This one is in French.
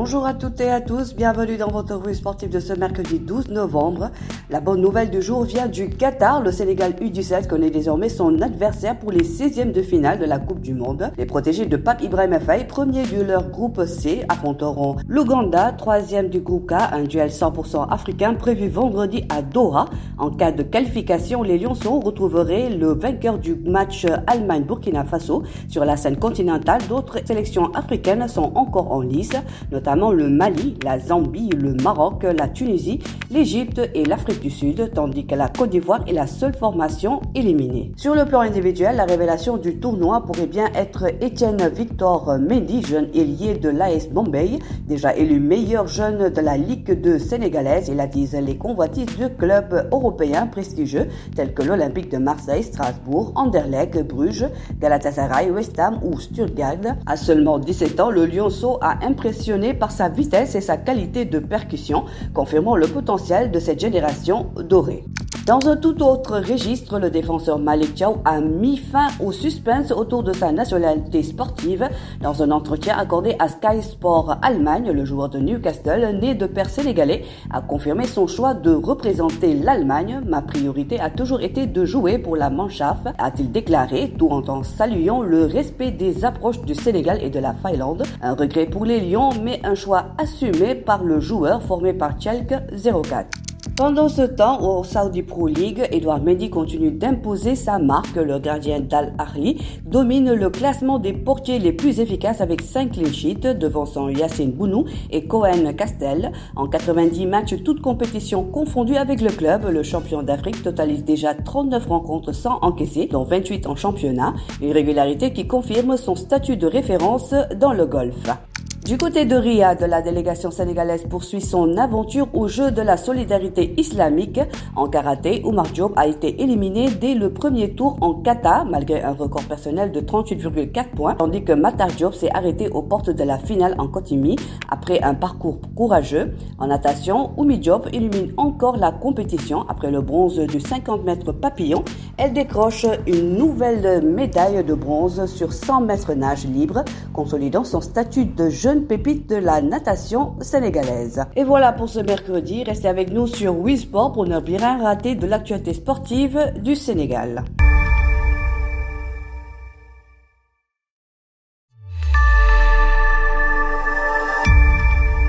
Bonjour à toutes et à tous, bienvenue dans votre revue sportive de ce mercredi 12 novembre. La bonne nouvelle du jour vient du Qatar. Le Sénégal U17 connaît désormais son adversaire pour les 16e de finale de la Coupe du Monde. Les protégés de Pape Ibrahima Faye, premier de leur groupe C, affronteront l'Ouganda, troisième du groupe K, un duel 100% africain prévu vendredi à Doha. En cas de qualification, les Lionceaux retrouveraient le vainqueur du match Allemagne-Burkina Faso. Sur la scène continentale, d'autres sélections africaines sont encore en lice, notamment le Mali, la Zambie, le Maroc, la Tunisie, l'Égypte et l'Afrique du Sud, tandis que la Côte d'Ivoire est la seule formation éliminée. Sur le plan individuel, la révélation du tournoi pourrait bien être Etienne Victor Mendy, jeune ailier de l'AS Bombay, déjà élu meilleur jeune de la Ligue 2 sénégalaise. Il attise les convoitises de clubs européens prestigieux tels que l'Olympique de Marseille, Strasbourg, Anderlecht, Bruges, Galatasaray, West Ham ou Stuttgart. À seulement 17 ans, le Lionceau a impressionné par sa vitesse et sa qualité de percussion, confirmant le potentiel de cette génération dorée. Dans un tout autre registre, le défenseur Malick Thiaw a mis fin au suspense autour de sa nationalité sportive. Dans un entretien accordé à Sky Sport Allemagne, le joueur de Newcastle, né de père sénégalais, a confirmé son choix de représenter l'Allemagne. « Ma priorité a toujours été de jouer pour la Mannschaft », a-t-il déclaré, tout en saluant le respect des approches du Sénégal et de la Finlande. Un regret pour les Lions, mais un choix assumé par le joueur formé par Schalke 04. Pendant ce temps, au Saudi Pro League, Edouard Mendy continue d'imposer sa marque. Le gardien d'Al Ahly domine le classement des portiers les plus efficaces avec 5 clean sheets, devançant Yacine Bounou et Cohen Castel. En 90 matchs, toutes compétitions confondues avec le club, le champion d'Afrique totalise déjà 39 rencontres sans encaisser, dont 28 en championnat, une régularité qui confirme son statut de référence dans le golf. Du côté de Riyad, la délégation sénégalaise poursuit son aventure aux Jeux de la solidarité islamique. En karaté, Oumar Diop a été éliminé dès le premier tour en kata, malgré un record personnel de 38,4 points, tandis que Matar Diop s'est arrêté aux portes de la finale en Kotimi après un parcours courageux. En natation, Oumi Diop illumine encore la compétition après le bronze du 50 mètres papillon. Elle décroche une nouvelle médaille de bronze sur 100 mètres nage libre, consolidant son statut de jeune pépite de la natation sénégalaise. Et voilà pour ce mercredi. Restez avec nous sur WeSport pour ne rien rater de l'actualité sportive du Sénégal.